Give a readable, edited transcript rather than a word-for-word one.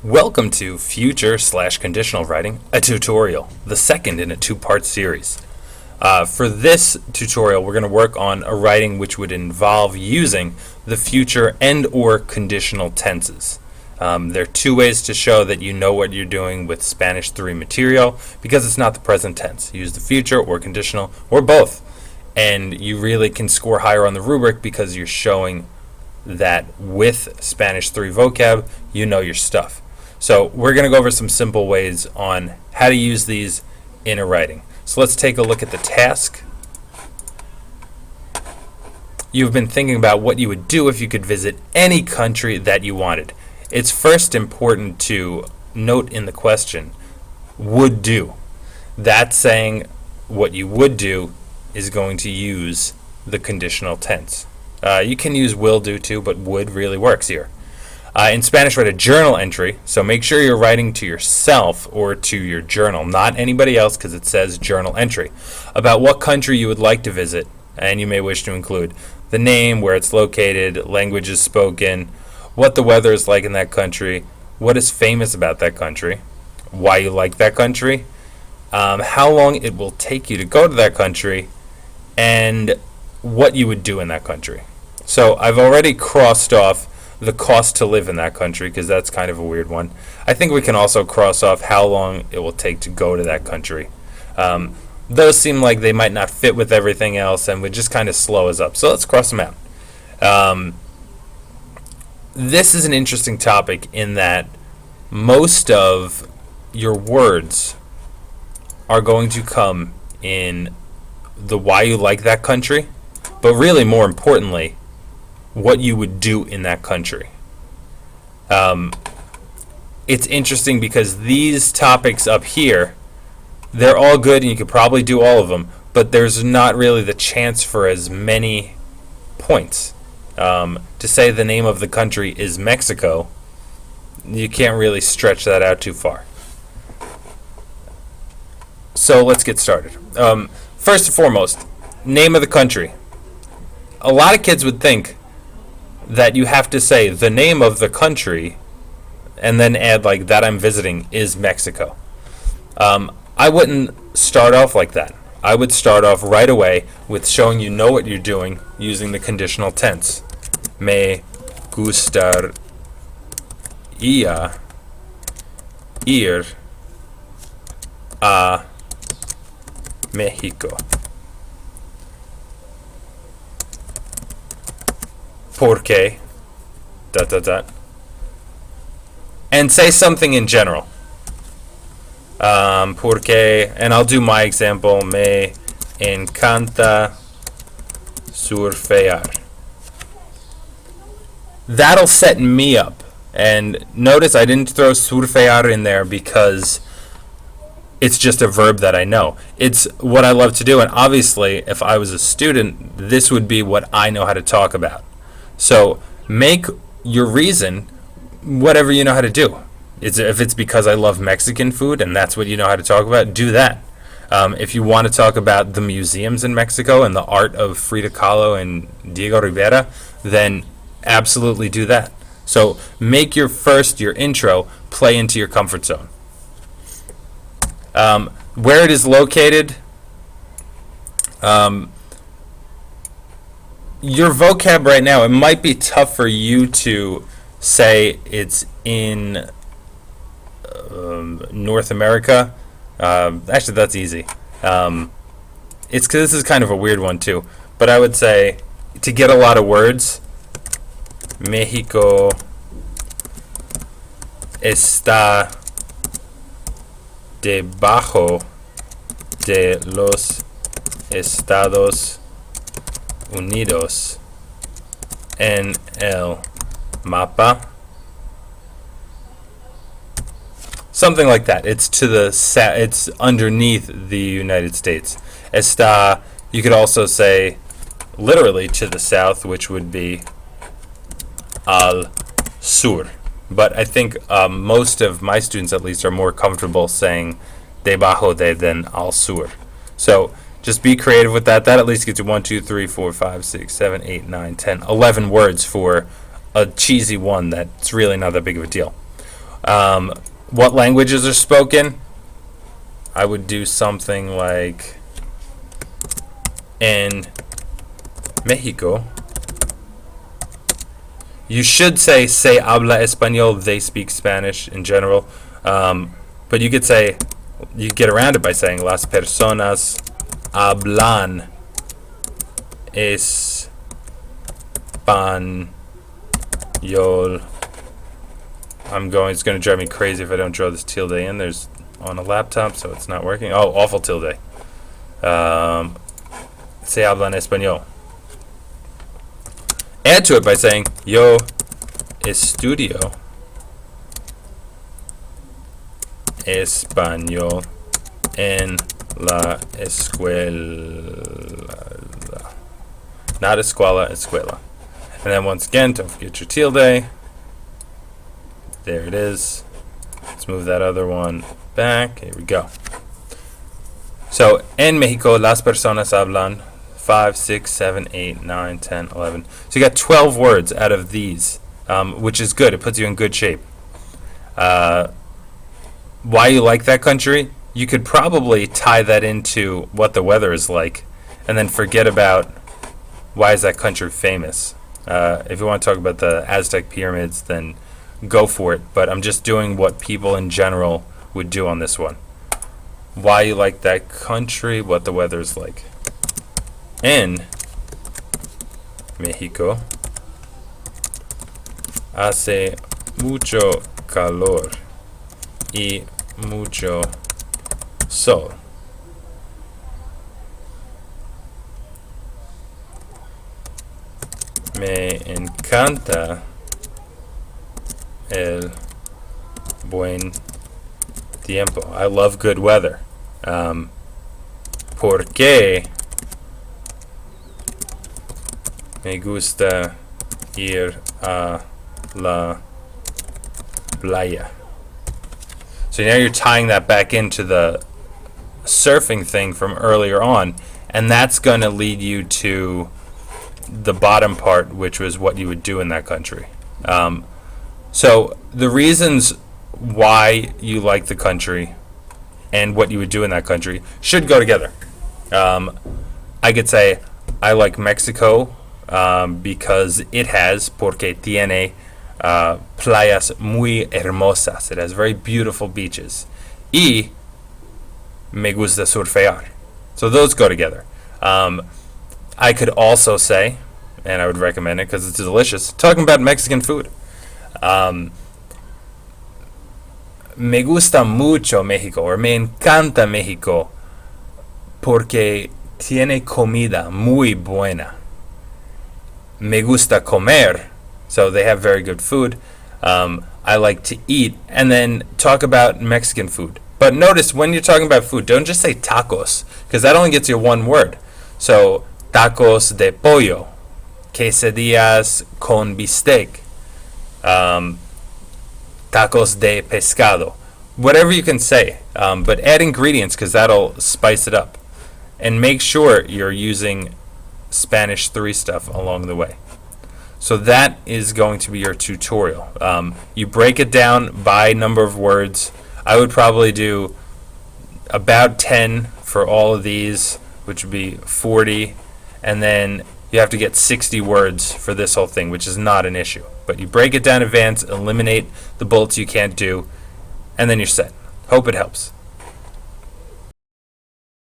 Welcome to Future/Conditional Writing, a tutorial, the second in a two-part series. For this tutorial, we're going to work on a writing which would involve using the future and or conditional tenses. There are two ways to show that you know what you're doing with Spanish 3 material because it's not the present tense. Use the future or conditional or both, and you really can score higher on the rubric because you're showing that with Spanish 3 vocab, you know your stuff. So we're going to go over some simple ways on how to use these in a writing. So let's take a look at the task. You've been thinking about what you would do if you could visit any country that you wanted. It's first important to note in the question, would do. That's saying what you would do is going to use the conditional tense. You can use will do too, but would really works here. In Spanish, write a journal entry, so make sure you're writing to yourself or to your journal, not anybody else, because it says journal entry, about what country you would like to visit, and you may wish to include the name, where it's located, languages spoken, what the weather is like in that country, what is famous about that country, why you like that country, how long it will take you to go to that country, and what you would do in that country. So I've already crossed off the cost to live in that country because that's kind of a weird one. I think we can also cross off how long it will take to go to that country. Those seem like they might not fit with everything else and would just kind of slow us up. So let's cross them out. This is an interesting topic in that most of your words are going to come in the why you like that country, but really more importantly, what you would do in that country. It's interesting because these topics up here, they're all good and you could probably do all of them, but there's not really the chance for as many points. To say the name of the country is Mexico, you can't really stretch that out too far. So let's get started. First and foremost, name of the country. A lot of kids would think that you have to say the name of the country and then add like that I'm visiting is Mexico. I wouldn't start off like that. I would start off right away with showing you know what you're doing using the conditional tense. Me gustaría ir a México. Porque, ... and say something in general. Porque, and I'll do my example, me encanta surfear. That'll set me up. And notice I didn't throw surfear in there because it's just a verb that I know. It's what I love to do, and obviously, if I was a student, this would be what I know how to talk about. So make your reason whatever you know how to do. If it's because I love Mexican food and that's what you know how to talk about, do that. If you want to talk about the museums in Mexico and the art of Frida Kahlo and Diego Rivera, then absolutely do that. So make your intro play into your comfort zone. Where it is located, your vocab right now, it might be tough for you to say it's in North America. Actually, that's easy. It's because this is kind of a weird one too. But I would say to get a lot of words, México está debajo de los Estados Unidos en el mapa. Something like that. It's to the it's underneath the United States. Está, you could also say literally to the south, which would be al sur. But I think most of my students, at least, are more comfortable saying debajo de than al sur. So just be creative with that. That at least gets you 1, 2, 3, 4, 5, 6, 7, 8, 9, 10, 11 words for a cheesy one that's really not that big of a deal. What languages are spoken? I would do something like in Mexico. You should say se habla español, they speak Spanish in general. But you could say, you get around it by saying las personas hablan español. It's going to drive me crazy if I don't draw this tilde in. There's on a laptop, so it's not working. Oh, awful tilde. Se hablan español. Add to it by saying yo estudio español en la escuela. Not escuela, escuela. And then once again, don't forget your tilde. There it is. Let's move that other one back. Here we go. So, en Mexico, las personas hablan 5, 6, 7, 8, 9, 10, 11. So you got 12 words out of these, which is good. It puts you in good shape. Why you like that country? You could probably tie that into what the weather is like, and then forget about why is that country famous. If you want to talk about the Aztec pyramids, then go for it. But I'm just doing what people in general would do on this one. Why you like that country, what the weather is like. En México hace mucho calor y mucho sol. Me encanta el buen tiempo. I love good weather. Porque me gusta ir a la playa. So now you're tying that back into the surfing thing from earlier on, and that's going to lead you to the bottom part, which was what you would do in that country. So the reasons why you like the country and what you would do in that country should go together. I could say I like Mexico because it has, porque tiene playas muy hermosas. It has very beautiful beaches. Y me gusta surfear. So those go together. I could also say, and I would recommend it because it's delicious, talking about Mexican food. Me gusta mucho México, or me encanta México, porque tiene comida muy buena. Me gusta comer, so they have very good food. I like to eat, and then talk about Mexican food. But notice when you're talking about food, don't just say tacos, because that only gets you one word. So, tacos de pollo, quesadillas con bistec, tacos de pescado. Whatever you can say, but add ingredients because that'll spice it up. And make sure you're using Spanish 3 stuff along the way. So that is going to be your tutorial. You break it down by number of words. I would probably do about 10 for all of these, which would be 40, and then you have to get 60 words for this whole thing, which is not an issue. But you break it down in advance, eliminate the bullets you can't do, and then you're set. Hope it helps.